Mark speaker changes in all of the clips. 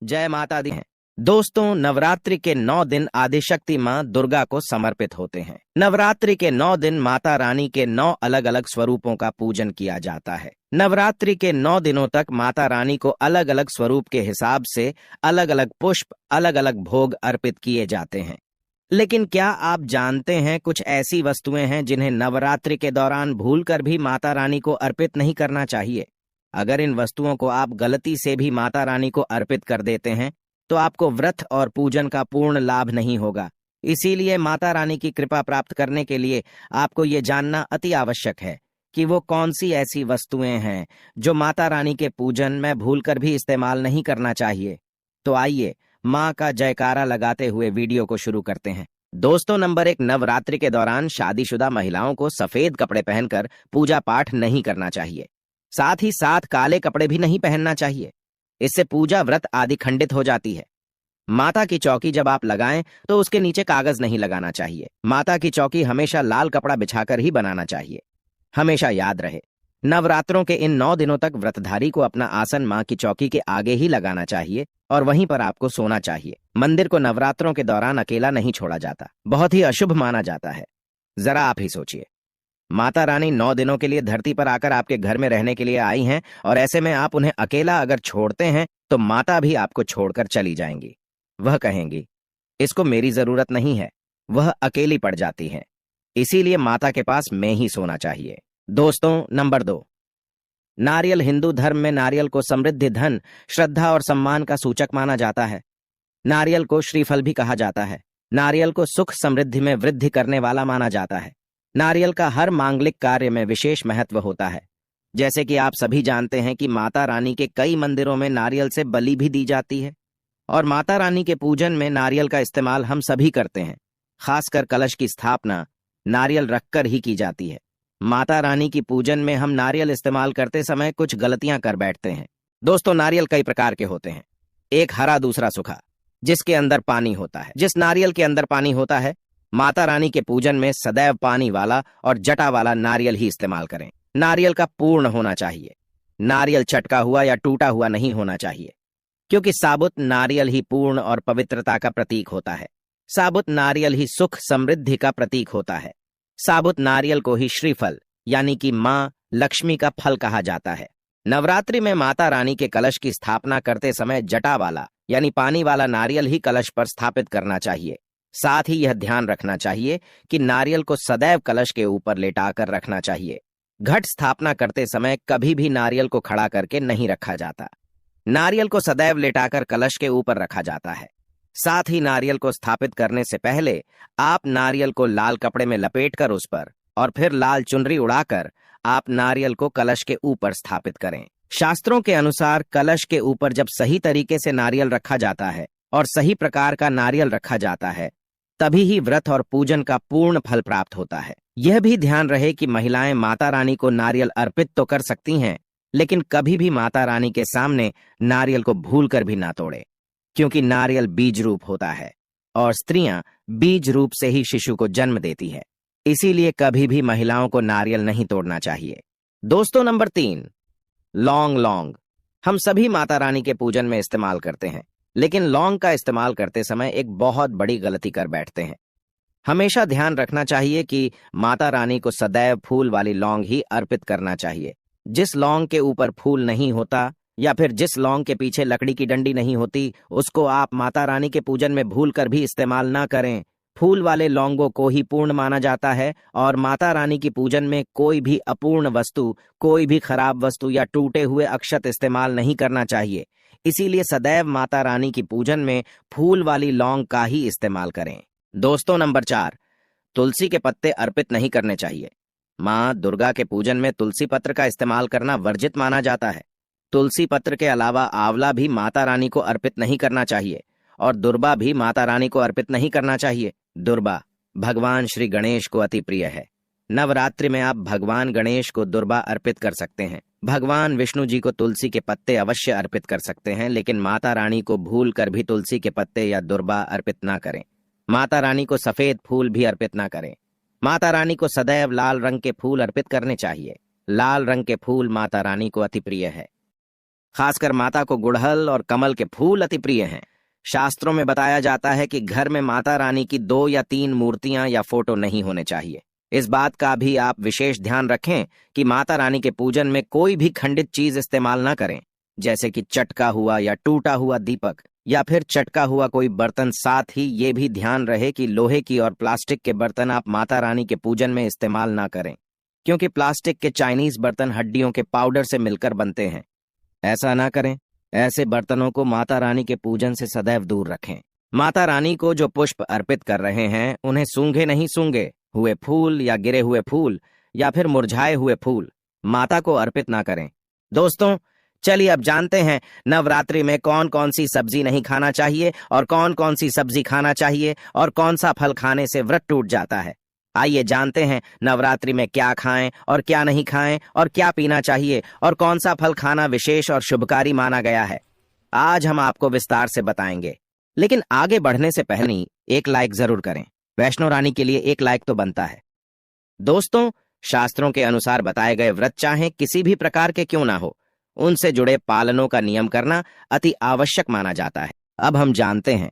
Speaker 1: जय माता दी है। दोस्तों, नवरात्रि के 9 दिन आदिशक्ति मां दुर्गा को समर्पित होते हैं। नवरात्रि के 9 दिन माता रानी के 9 अलग अलग स्वरूपों का पूजन किया जाता है। नवरात्रि के 9 दिनों तक माता रानी को अलग अलग स्वरूप के हिसाब से अलग अलग पुष्प, अलग अलग भोग अर्पित किए जाते हैं। लेकिन क्या आप जानते हैं, कुछ ऐसी वस्तुएं हैं जिन्हें नवरात्रि के दौरान भूलकर भी माता रानी को अर्पित नहीं करना चाहिए। अगर इन वस्तुओं को आप गलती से भी माता रानी को अर्पित कर देते हैं तो आपको व्रत और पूजन का पूर्ण लाभ नहीं होगा। इसीलिए माता रानी की कृपा प्राप्त करने के लिए आपको ये जानना अति आवश्यक है कि वो कौन सी ऐसी वस्तुएं हैं जो माता रानी के पूजन में भूलकर भी इस्तेमाल नहीं करना चाहिए। तो आइए माँ का जयकारा लगाते हुए वीडियो को शुरू करते हैं। दोस्तों, नंबर 1, नवरात्रि के दौरान शादीशुदा महिलाओं को सफेद कपड़े पहनकर पूजा पाठ नहीं करना चाहिए। साथ ही साथ काले कपड़े भी नहीं पहनना चाहिए। इससे पूजा, व्रत आदि खंडित हो जाती है। माता की चौकी जब आप लगाएं तो उसके नीचे कागज नहीं लगाना चाहिए। माता की चौकी हमेशा लाल कपड़ा बिछाकर ही बनाना चाहिए। हमेशा याद रहे, नवरात्रों के इन 9 दिनों तक व्रतधारी को अपना आसन मां की चौकी के आगे ही लगाना चाहिए और वहीं पर आपको सोना चाहिए। मंदिर को नवरात्रों के दौरान अकेला नहीं छोड़ा जाता, बहुत ही अशुभ माना जाता है। जरा आप ही सोचिए, माता रानी 9 दिनों के लिए धरती पर आकर आपके घर में रहने के लिए आई हैं और ऐसे में आप उन्हें अकेला अगर छोड़ते हैं तो माता भी आपको छोड़कर चली जाएंगी। वह कहेंगी, इसको मेरी जरूरत नहीं है, वह अकेली पड़ जाती हैं। इसीलिए माता के पास में ही सोना चाहिए। दोस्तों, नंबर 2, नारियल। हिंदू धर्म में नारियल को समृद्धि, धन, श्रद्धा और सम्मान का सूचक माना जाता है। नारियल को श्रीफल भी कहा जाता है। नारियल को सुख समृद्धि में वृद्धि करने वाला माना जाता है। नारियल का हर मांगलिक कार्य में विशेष महत्व होता है। जैसे कि आप सभी जानते हैं कि माता रानी के कई मंदिरों में नारियल से बलि भी दी जाती है और माता रानी के पूजन में नारियल का इस्तेमाल हम सभी करते हैं। खासकर कलश की स्थापना नारियल रखकर ही की जाती है। माता रानी की पूजन में हम नारियल इस्तेमाल करते समय कुछ गलतियां कर बैठते हैं। दोस्तों, नारियल कई प्रकार के होते हैं, एक हरा, दूसरा सूखा, जिसके अंदर पानी होता है। जिस नारियल के अंदर पानी होता है, माता रानी के पूजन में सदैव पानी वाला और जटा वाला नारियल ही इस्तेमाल करें। नारियल का पूर्ण होना चाहिए। नारियल चटका हुआ या टूटा हुआ नहीं होना चाहिए, क्योंकि साबुत नारियल ही पूर्ण और पवित्रता का प्रतीक होता है। साबुत नारियल ही सुख समृद्धि का प्रतीक होता है। साबुत नारियल को ही श्रीफल यानी कि मां लक्ष्मी का फल कहा जाता है। नवरात्रि में माता रानी के कलश की स्थापना करते समय जटा वाला यानी पानी वाला नारियल ही कलश पर स्थापित करना चाहिए। साथ ही यह ध्यान रखना चाहिए कि नारियल को सदैव कलश के ऊपर लेटाकर रखना चाहिए। घट स्थापना करते समय कभी भी नारियल को खड़ा करके नहीं रखा जाता। नारियल को सदैव लेटाकर कलश के ऊपर रखा जाता है। साथ ही नारियल को स्थापित करने से पहले आप नारियल को लाल कपड़े में लपेटकर उस पर और फिर लाल चुनरी उड़ाकर आप नारियल को कलश के ऊपर स्थापित करें। शास्त्रों के अनुसार कलश के ऊपर जब सही तरीके से नारियल रखा जाता है और सही प्रकार का नारियल रखा जाता है, तभी ही व्रत और पूजन का पूर्ण फल प्राप्त होता है। यह भी ध्यान रहे कि महिलाएं माता रानी को नारियल अर्पित तो कर सकती हैं, लेकिन कभी भी माता रानी के सामने नारियल को भूलकर भी ना तोड़े, क्योंकि नारियल बीज रूप होता है और स्त्रियां बीज रूप से ही शिशु को जन्म देती है। इसीलिए कभी भी महिलाओं को नारियल नहीं तोड़ना चाहिए। दोस्तों, नंबर 3, लौंग। लौंग हम सभी माता रानी के पूजन में इस्तेमाल करते हैं, लेकिन लौंग का इस्तेमाल करते समय एक बहुत बड़ी गलती कर बैठते हैं। हमेशा ध्यान रखना चाहिए कि माता रानी को सदैव फूल वाली लौंग ही अर्पित करना चाहिए। जिस लौंग के ऊपर फूल नहीं होता या फिर जिस लौंग के पीछे लकड़ी की डंडी नहीं होती, उसको आप माता रानी के पूजन में भूलकर भी इस्तेमाल ना करें। फूल वाले लौंगों को ही पूर्ण माना जाता है और माता रानी की पूजन में कोई भी अपूर्ण वस्तु, कोई भी खराब वस्तु या टूटे हुए अक्षत इस्तेमाल नहीं करना चाहिए। इसीलिए सदैव माता रानी की पूजन में फूल वाली लौंग का ही इस्तेमाल करें। दोस्तों, नंबर 4, तुलसी के पत्ते अर्पित नहीं करने चाहिए। मां दुर्गा के पूजन में तुलसी पत्र का इस्तेमाल करना वर्जित माना जाता है। तुलसी पत्र के अलावा आंवला भी माता रानी को अर्पित नहीं करना चाहिए और दुर्बा भी माता रानी को अर्पित नहीं करना चाहिए। दुर्बा भगवान श्री गणेश को अति प्रिय है। नवरात्रि में आप भगवान गणेश को दुर्बा अर्पित कर सकते हैं। भगवान विष्णु जी को तुलसी के पत्ते अवश्य अर्पित कर सकते हैं, लेकिन माता रानी को भूल कर भी तुलसी के पत्ते या दुर्बा अर्पित ना करें। माता रानी को सफेद फूल भी अर्पित ना करें। माता रानी को सदैव लाल रंग के फूल अर्पित करने चाहिए। लाल रंग के फूल माता रानी को अति प्रिय है। खासकर माता को गुड़हल और कमल के फूल अति प्रिय हैं। शास्त्रों में बताया जाता है कि घर में माता रानी की 2 या 3 मूर्तियां या फोटो नहीं होने चाहिए। इस बात का भी आप विशेष ध्यान रखें कि माता रानी के पूजन में कोई भी खंडित चीज इस्तेमाल न करें, जैसे कि चटका हुआ या टूटा हुआ दीपक या फिर चटका हुआ कोई बर्तन। साथ ही ये भी ध्यान रहे कि लोहे की और प्लास्टिक के बर्तन आप माता रानी के पूजन में इस्तेमाल ना करें, क्योंकि प्लास्टिक के चाइनीज बर्तन हड्डियों के पाउडर से मिलकर बनते हैं। ऐसा ना करें। ऐसे बर्तनों को माता रानी के पूजन से सदैव दूर रखें। माता रानी को जो पुष्प अर्पित कर रहे हैं उन्हें सूंघे नहीं, सूंघे हुए फूल या गिरे हुए फूल या फिर मुरझाए हुए फूल माता को अर्पित ना करें। दोस्तों, चलिए अब जानते हैं नवरात्रि में कौन कौन सी सब्जी नहीं खाना चाहिए और कौन कौन सी सब्जी खाना चाहिए और कौन सा फल खाने से व्रत टूट जाता है। आइए जानते हैं नवरात्रि में क्या खाएं और क्या नहीं खाएं और क्या पीना चाहिए और कौन सा फल खाना विशेष और शुभकारी माना गया है। आज हम आपको विस्तार से बताएंगे, लेकिन आगे बढ़ने से पहले एक लाइक जरूर करें। वैष्णो रानी के लिए एक लाइक तो बनता है। दोस्तों, शास्त्रों के अनुसार बताए गए व्रत चाहे किसी भी प्रकार के क्यों ना हो, उनसे जुड़े पालनों का नियम करना अति आवश्यक माना जाता है। अब हम जानते हैं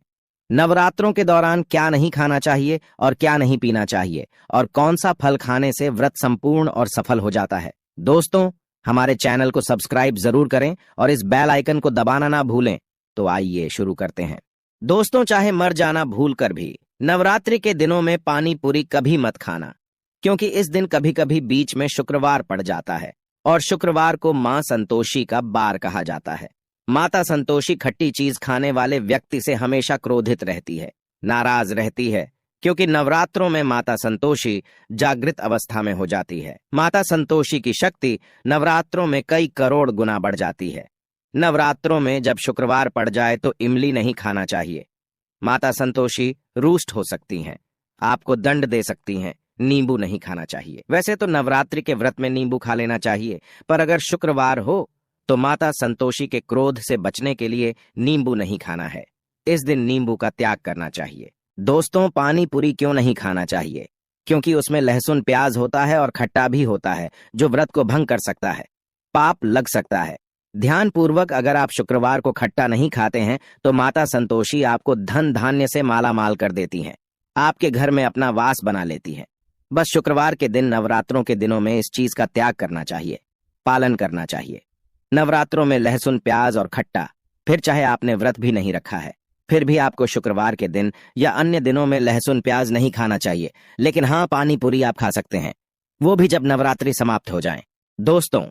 Speaker 1: नवरात्रों के दौरान क्या नहीं खाना चाहिए और क्या नहीं पीना चाहिए और कौन सा फल खाने से व्रत संपूर्ण और सफल हो जाता है। दोस्तों, हमारे चैनल को सब्सक्राइब जरूर करें और इस बेल आइकन को दबाना ना भूलें। तो आइए शुरू करते हैं। दोस्तों, चाहे मर जाना भूल कर भी नवरात्रि के दिनों में पानी पूरी कभी मत खाना, क्योंकि इस दिन कभी कभी बीच में शुक्रवार पड़ जाता है और शुक्रवार को मां संतोषी का बार कहा जाता है। माता संतोषी खट्टी चीज खाने वाले व्यक्ति से हमेशा क्रोधित रहती है, नाराज रहती है, क्योंकि नवरात्रों में माता संतोषी जागृत अवस्था में हो जाती है। माता संतोषी की शक्ति नवरात्रों में कई करोड़ गुना बढ़ जाती है। नवरात्रों में जब शुक्रवार पड़ जाए तो इमली नहीं खाना चाहिए। माता संतोषी रुष्ट हो सकती हैं, आपको दंड दे सकती हैं। नींबू नहीं खाना चाहिए। वैसे तो नवरात्रि के व्रत में नींबू खा लेना चाहिए, पर अगर शुक्रवार हो तो माता संतोषी के क्रोध से बचने के लिए नींबू नहीं खाना है। इस दिन नींबू का त्याग करना चाहिए। दोस्तों, पानी पूरी क्यों नहीं खाना चाहिए? क्योंकि उसमें लहसुन प्याज होता है और खट्टा भी होता है, जो व्रत को भंग कर सकता है, पाप लग सकता है। ध्यानपूर्वक अगर आप शुक्रवार को खट्टा नहीं खाते हैं तो माता संतोषी आपको धन धान्य से माला माल कर देती हैं, आपके घर में अपना वास बना लेती हैं। बस शुक्रवार के दिन नवरात्रों के दिनों में इस चीज का त्याग करना चाहिए, पालन करना चाहिए। नवरात्रों में लहसुन प्याज और खट्टा, फिर चाहे आपने व्रत भी नहीं रखा है, फिर भी आपको शुक्रवार के दिन या अन्य दिनों में लहसुन प्याज नहीं खाना चाहिए। लेकिन हाँ, पानी पूरी आप खा सकते हैं, वो भी जब नवरात्रि समाप्त हो जाए। दोस्तों,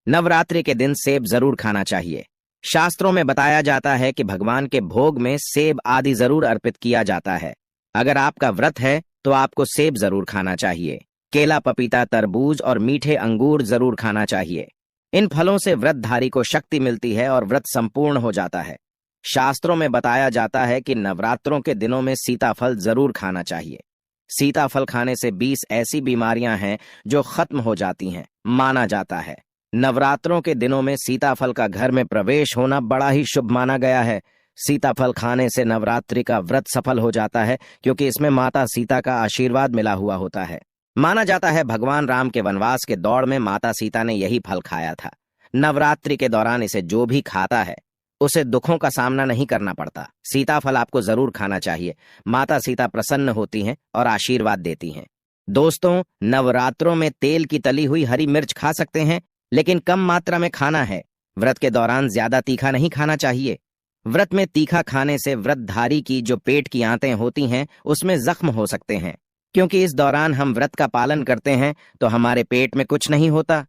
Speaker 1: नवरात्रि के दिन सेब जरूर खाना चाहिए। शास्त्रों में बताया जाता है कि भगवान के भोग में सेब आदि जरूर अर्पित किया जाता है। अगर आपका व्रत है तो आपको सेब जरूर खाना चाहिए। केला, पपीता, तरबूज और मीठे अंगूर जरूर खाना चाहिए। इन फलों से व्रतधारी को शक्ति मिलती है और व्रत संपूर्ण हो जाता है। शास्त्रों में बताया जाता है कि नवरात्रों के दिनों में सीताफल जरूर खाना चाहिए। सीताफल खाने से 20 ऐसी बीमारियां हैं जो खत्म हो जाती हैं, माना जाता है। नवरात्रों के दिनों में सीताफल का घर में प्रवेश होना बड़ा ही शुभ माना गया है। सीताफल खाने से नवरात्रि का व्रत सफल हो जाता है, क्योंकि इसमें माता सीता का आशीर्वाद मिला हुआ होता है। माना जाता है भगवान राम के वनवास के दौड़ में माता सीता ने यही फल खाया था। नवरात्रि के दौरान इसे जो भी खाता है उसे दुखों का सामना नहीं करना पड़ता। सीताफल आपको जरूर खाना चाहिए। माता सीता प्रसन्न होती हैं और आशीर्वाद देती हैं। दोस्तों, नवरात्रों में तेल की तली हुई हरी मिर्च खा सकते हैं, लेकिन कम मात्रा में खाना है। व्रत के दौरान ज्यादा तीखा नहीं खाना चाहिए। व्रत में तीखा खाने से व्रतधारी की जो पेट की आंतें होती हैं उसमें जख्म हो सकते हैं, क्योंकि इस दौरान हम व्रत का पालन करते हैं तो हमारे पेट में कुछ नहीं होता।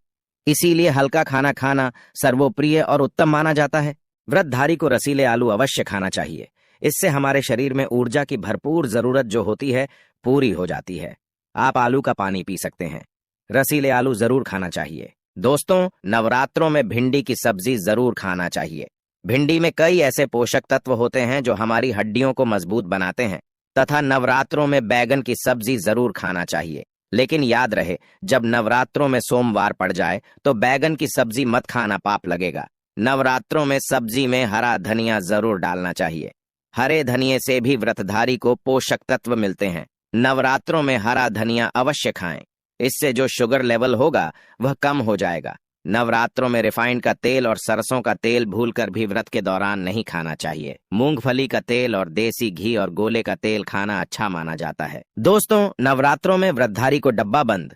Speaker 1: इसीलिए हल्का खाना खाना सर्वोप्रिय और उत्तम माना जाता है। व्रतधारी को रसीले आलू अवश्य खाना चाहिए। इससे हमारे शरीर में ऊर्जा की भरपूर जरूरत जो होती है पूरी हो जाती है। आप आलू का पानी पी सकते हैं। रसीले आलू जरूर खाना चाहिए। दोस्तों, नवरात्रों में भिंडी की सब्जी जरूर खाना चाहिए। भिंडी में कई ऐसे पोषक तत्व होते हैं जो हमारी हड्डियों को मजबूत बनाते हैं, तथा नवरात्रों में बैगन की सब्जी जरूर खाना चाहिए। लेकिन याद रहे, जब नवरात्रों में सोमवार पड़ जाए तो बैगन की सब्जी मत खाना, पाप लगेगा। नवरात्रों में सब्जी में हरा धनिया जरूर डालना चाहिए। हरे धनिये से भी व्रतधारी को पोषक तत्व मिलते हैं। नवरात्रों में हरा धनिया अवश्य खाएं। इससे जो शुगर लेवल होगा वह कम हो जाएगा। नवरात्रों में रिफाइंड का तेल और सरसों का तेल भूलकर भी व्रत के दौरान नहीं खाना चाहिए। मूंगफली का तेल और देसी घी और गोले का तेल खाना अच्छा माना जाता है। दोस्तों, नवरात्रों में व्रतधारी को डब्बा बंद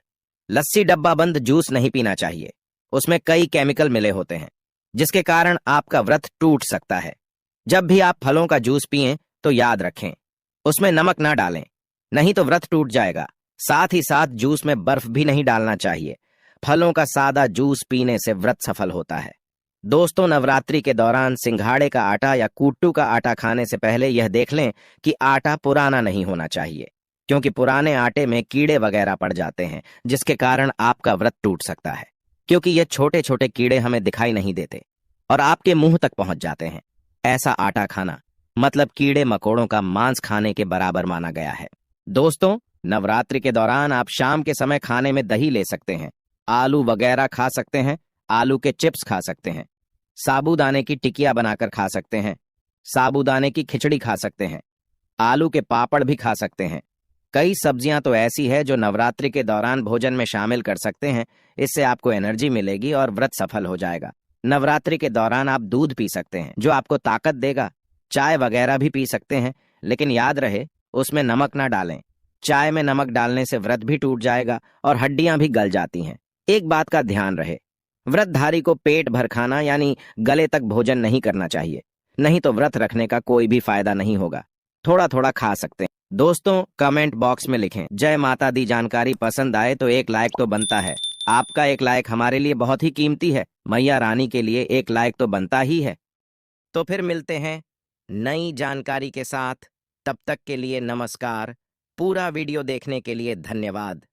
Speaker 1: लस्सी, डब्बा बंद जूस नहीं पीना चाहिए। उसमें कई केमिकल मिले होते हैं, जिसके कारण आपका व्रत टूट सकता है। जब भी आप फलों का जूस पिएं तो याद रखें, उसमें नमक ना डालें, नहीं तो व्रत टूट जाएगा। साथ ही साथ जूस में बर्फ भी नहीं डालना चाहिए। फलों का सादा जूस पीने से व्रत सफल होता है। दोस्तों, नवरात्रि के दौरान सिंघाड़े का आटा या कुट्टू का आटा खाने से पहले यह देख लें कि आटा पुराना नहीं होना चाहिए, क्योंकि पुराने आटे में कीड़े वगैरह पड़ जाते हैं, जिसके कारण आपका व्रत टूट सकता है। क्योंकि ये छोटे छोटे कीड़े हमें दिखाई नहीं देते और आपके मुंह तक पहुंच जाते हैं। ऐसा आटा खाना मतलब कीड़े मकोड़ों का मांस खाने के बराबर माना गया है। दोस्तों, नवरात्रि के दौरान आप शाम के समय खाने में दही ले सकते हैं, आलू वगैरह खा सकते हैं, आलू के चिप्स खा सकते हैं, साबूदाने की टिकिया बनाकर खा सकते हैं, साबूदाने की खिचड़ी खा सकते हैं, आलू के पापड़ भी खा सकते हैं। कई सब्जियां तो ऐसी है जो नवरात्रि के दौरान भोजन में शामिल कर सकते हैं। इससे आपको एनर्जी मिलेगी और व्रत सफल हो जाएगा। नवरात्रि के दौरान आप दूध पी सकते हैं, जो आपको ताकत देगा। चाय वगैरह भी पी सकते हैं, लेकिन याद रहे उसमें नमक ना डालें। चाय में नमक डालने से व्रत भी टूट जाएगा और हड्डियां भी गल जाती हैं। एक बात का ध्यान रहे, व्रतधारी को पेट भर खाना यानी गले तक भोजन नहीं करना चाहिए, नहीं तो व्रत रखने का कोई भी फायदा नहीं होगा। थोड़ा थोड़ा खा सकते हैं। दोस्तों, कमेंट बॉक्स में लिखें जय माता दी। जानकारी पसंद आए तो एक लाइक तो बनता है। आपका एक लाइक हमारे लिए बहुत ही कीमती है। मैया रानी के लिए एक लाइक तो बनता ही है। तो फिर मिलते हैं नई जानकारी के साथ। तब तक के लिए नमस्कार। पूरा वीडियो देखने के लिए धन्यवाद।